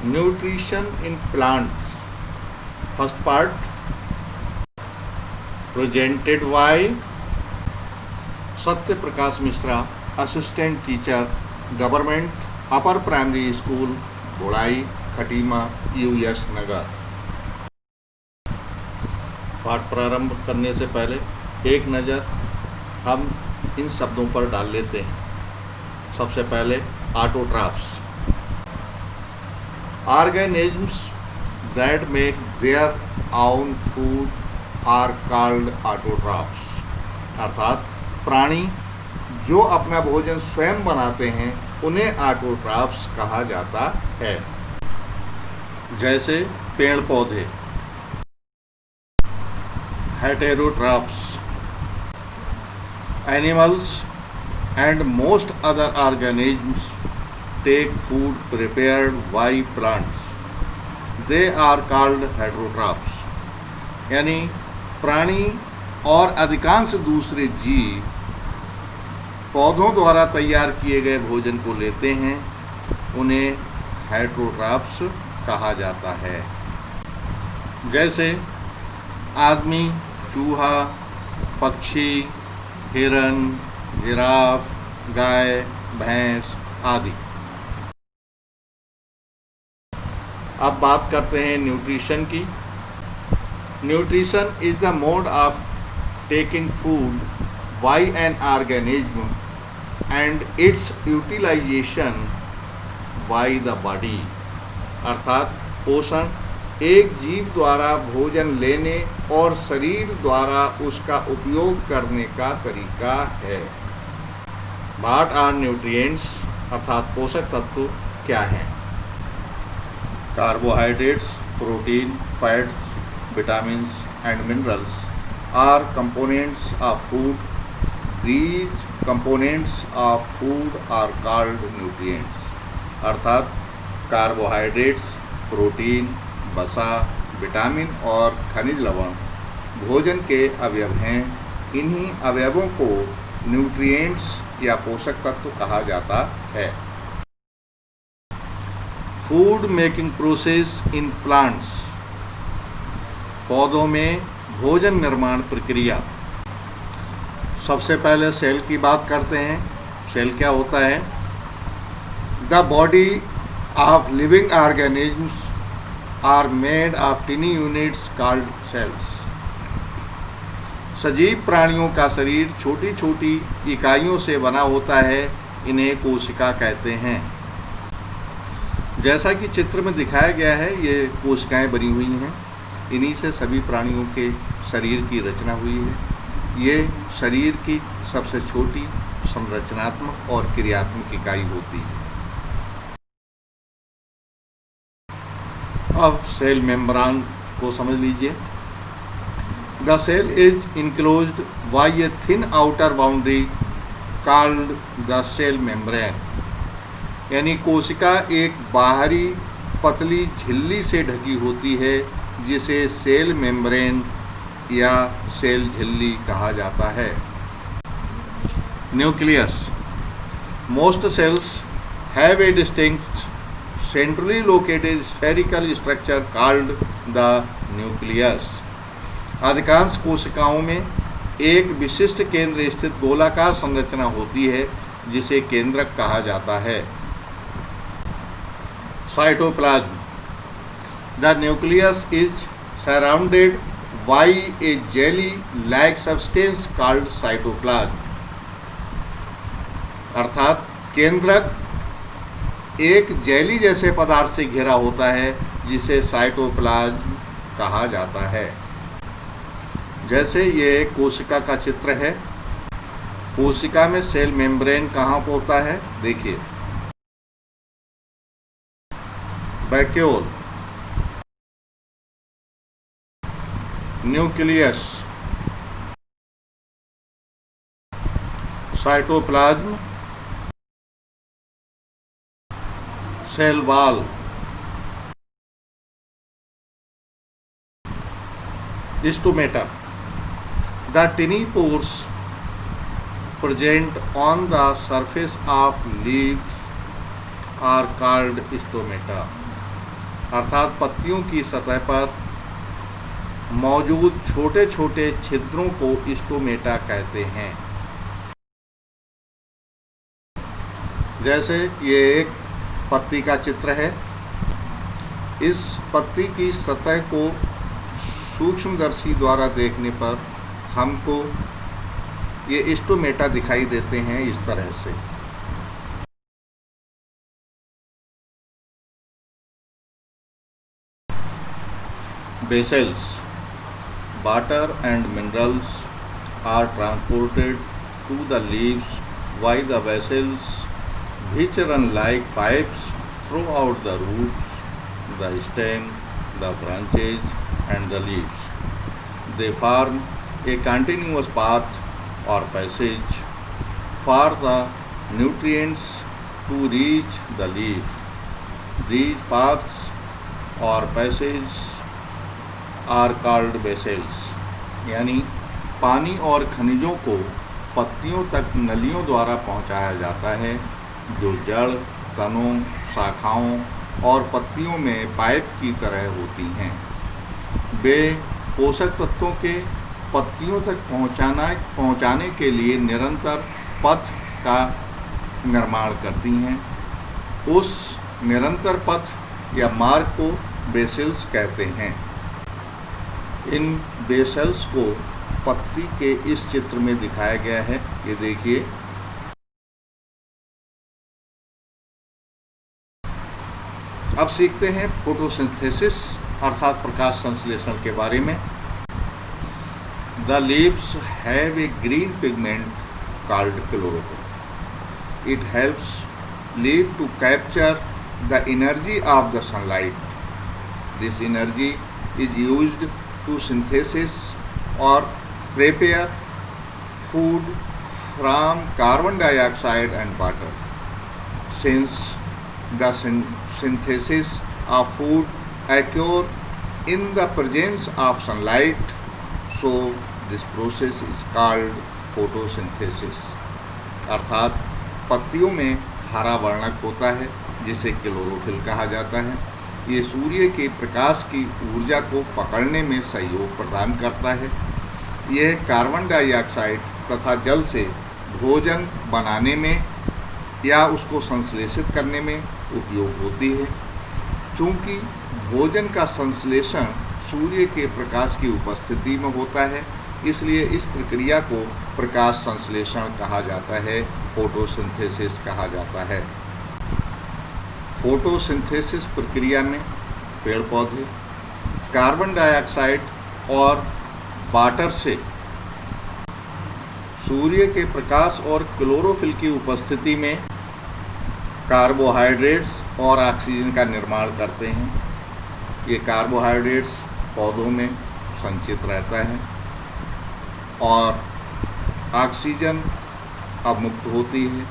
Nutrition in plants. First part, presented by Satya Prakash Mishra, Assistant Teacher, Government Upper Primary School, Bodai, Khatima, US नगर। पाठ प्रारंभ करने से पहले एक नज़र हम इन शब्दों पर डाल लेते हैं। सबसे पहले autotrophs, organisms that make their own food are called autotrophs, अर्थात प्राणी जो अपना भोजन स्वयं बनाते हैं उन्हें ऑटोट्रॉफ्स कहा जाता है। जैसे पेड़ पौधे, heterotrophs, animals and most other organisms take food prepared by plants. They are called heterotrophs. यानी प्राणी और अधिकांश दूसरे जीव पौधों द्वारा तैयार किए गए भोजन को लेते हैं, उन्हें हेटेरोट्रॉफ्स कहा जाता है। जैसे आदमी, चूहा, पक्षी, हिरन, जिराफ, गाय, भैंस आदि। अब बात करते हैं न्यूट्रिशन की। Nutrition is the mode of taking food by an organism and its utilization by the body, अर्थात पोषण एक जीव द्वारा भोजन लेने और शरीर द्वारा उसका उपयोग करने का तरीका है। व्हाट आर न्यूट्रिएंट्स, अर्थात पोषक तत्व क्या हैं? Carbohydrates, protein, fats, vitamins and minerals are components of food. These components of food are called nutrients, अर्थात कार्बोहाइड्रेट्स, प्रोटीन, वसा, विटामिन और खनिज लवण भोजन के अवयव हैं। इन्हीं अवयवों को न्यूट्रिएंट्स या पोषक तत्व कहा जाता है। Food making process in plants, पौधों में भोजन निर्माण प्रक्रिया। सबसे पहले सेल की बात करते हैं। सेल क्या होता है? The body of living organisms are made of tiny units called cells. सजीव प्राणियों का शरीर छोटी छोटी इकाइयों से बना होता है, इन्हें कोशिका कहते हैं। जैसा कि चित्र में दिखाया गया है, ये कोशिकाएं बनी हुई हैं। इन्हीं से सभी प्राणियों के शरीर की रचना हुई है। ये शरीर की सबसे छोटी संरचनात्मक और क्रियात्मक इकाई होती है। अब सेल मेम्ब्रेन को समझ लीजिए। The cell is enclosed by a thin outer boundary called the cell membrane, यानी कोशिका एक बाहरी पतली झिल्ली से ढकी होती है जिसे सेल मेम्ब्रेन या सेल झिल्ली कहा जाता है। Nucleus, most cells have a distinct centrally located spherical structure called the nucleus. अधिकांश कोशिकाओं में एक विशिष्ट केंद्र स्थित गोलाकार संरचना होती है जिसे केंद्रक कहा जाता है। Cytoplasm, the nucleus is surrounded by a jelly-like substance called cytoplasm, अर्थात केंद्रक एक जेली जैसे पदार्थ से घिरा होता है जिसे साइटोप्लाज्म कहा जाता है। जैसे ये कोशिका का चित्र है। कोशिका में सेल मेम्ब्रेन कहाँ होता है? देखिए, vacuole, nucleus, cytoplasm, cell wall, stomata. The tiny pores present on the surface of leaves are called stomata. अर्थात पत्तियों की सतह पर मौजूद छोटे छोटे छिद्रों को स्टोमेटा कहते हैं। जैसे ये एक पत्ती का चित्र है। इस पत्ती की सतह को सूक्ष्मदर्शी द्वारा देखने पर हमको ये स्टोमेटा दिखाई देते हैं इस तरह से। Vessels, water and minerals are transported to the leaves by the vessels which run like pipes throughout the roots, the stem, the branches and the leaves. They form a continuous path or passage for the nutrients to reach the leaf. These paths or passages are called vessels, यानी पानी और खनिजों को पत्तियों तक नलियों द्वारा पहुंचाया जाता है, जो जड़, तनों, शाखाओं और पत्तियों में पाइप की तरह होती हैं। वे पोषक तत्वों के पत्तियों तक पहुंचाने के लिए निरंतर पथ का निर्माण करती हैं। उस निरंतर पथ या मार्ग को वेसल्स कहते हैं। इन वेसल्स को पत्ती के इस चित्र में दिखाया गया है। ये देखिए, अब सीखते हैं फोटोसिंथेसिस अर्थात प्रकाश संश्लेषण के बारे में। The leaves have a green pigment called chlorophyll. It helps leaf to capture the energy of the sunlight. This energy is used to synthesis or prepare food from carbon dioxide and water. Since the synthesis of food occur in the presence of sunlight, so this process is called photosynthesis. अर्थात पत्तियों में हरा वर्णक होता है जिसे chlorophyll कहा जाता है। ये सूर्य के प्रकाश की ऊर्जा को पकड़ने में सहयोग प्रदान करता है। यह कार्बन डाइऑक्साइड तथा जल से भोजन बनाने में या उसको संश्लेषित करने में उपयोग होती है। चूँकि भोजन का संश्लेषण सूर्य के प्रकाश की उपस्थिति में होता है, इसलिए इस प्रक्रिया को प्रकाश संश्लेषण कहा जाता है, फोटोसिंथेसिस कहा जाता है। फोटोसिंथेसिस प्रक्रिया में पेड़ पौधे कार्बन डाइऑक्साइड और वाटर से सूर्य के प्रकाश और क्लोरोफिल की उपस्थिति में कार्बोहाइड्रेट्स और ऑक्सीजन का निर्माण करते हैं। ये कार्बोहाइड्रेट्स पौधों में संचित रहता है और ऑक्सीजन अवमुक्त होती है,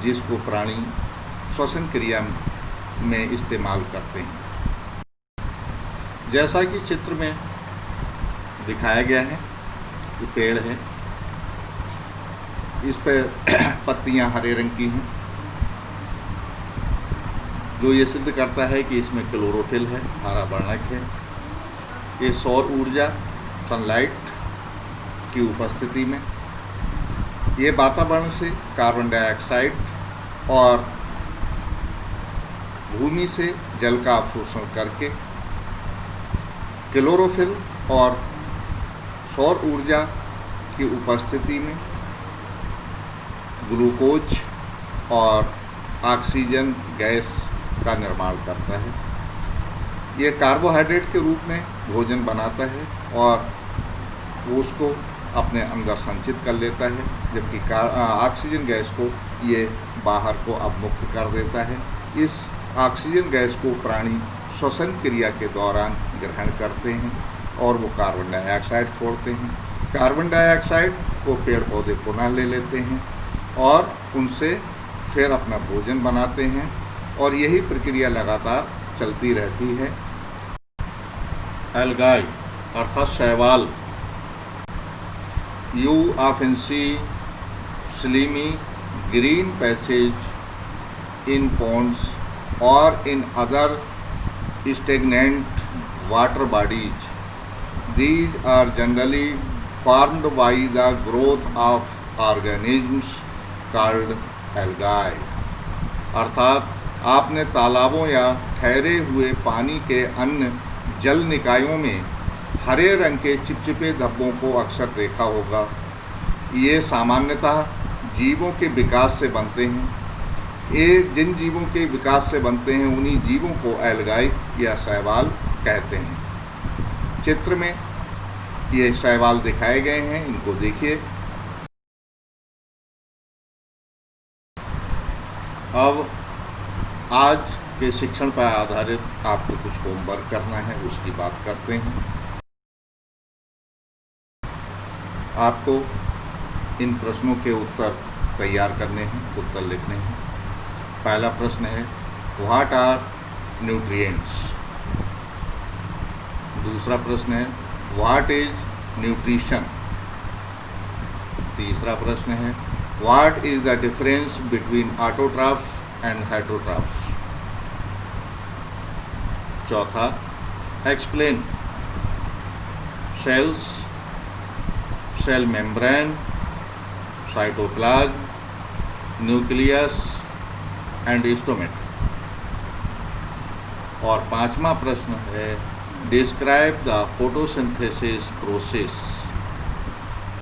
जिसको प्राणी श्वसन क्रिया में इस्तेमाल करते हैं। जैसा कि चित्र में दिखाया गया है, ये पेड़ है, इस पर पत्तियां हरे रंग की हैं, जो ये सिद्ध करता है कि इसमें क्लोरोफिल है, हरा वर्णक है। ये सौर ऊर्जा सनलाइट की उपस्थिति में ये वातावरण से कार्बन डाइऑक्साइड और भूमि से जल का अवशोषण करके क्लोरोफिल और सौर ऊर्जा की उपस्थिति में ग्लूकोज और ऑक्सीजन गैस का निर्माण करता है। यह कार्बोहाइड्रेट के रूप में भोजन बनाता है और वो उसको अपने अंदर संचित कर लेता है, जबकि ऑक्सीजन गैस को ये बाहर को अवमुक्त कर देता है। इस ऑक्सीजन गैस को प्राणी श्वसन क्रिया के दौरान ग्रहण करते हैं और वो कार्बन डाइऑक्साइड छोड़ते हैं। कार्बन डाइऑक्साइड को पेड़ पौधे पुनः ले लेते हैं और उनसे फिर अपना भोजन बनाते हैं और यही प्रक्रिया लगातार चलती रहती है। एल्गाई अर्थात शैवाल, you often see slimy green patches in ponds or in other stagnant water bodies. These are generally formed by the growth of organisms called algae. अर्थात आपने तालाबों या ठहरे हुए पानी के अन्य जल निकायों में हरे रंग के चिपचिपे धब्बों को अक्सर देखा होगा। ये सामान्यतः जीवों के विकास से बनते हैं। ये जिन जीवों के विकास से बनते हैं उन्हीं जीवों को एल्गाई या शैवाल कहते हैं। चित्र में ये शैवाल दिखाए गए हैं, इनको देखिए। अब आज के शिक्षण पर आधारित आपको कुछ होमवर्क करना है, उसकी बात करते हैं। आपको इन प्रश्नों के उत्तर तैयार करने हैं, उत्तर लिखने हैं। पहला प्रश्न है व्हाट आर न्यूट्रिएंट्स। दूसरा प्रश्न है व्हाट इज न्यूट्रिशन। तीसरा प्रश्न है what is the difference between autotrophs and heterotrophs. चौथा explain cells, cell membrane, cytoplasm, nucleus and stomate. और पांचवा प्रश्न है डिस्क्राइब द फोटोसिंथेसिस प्रोसेस।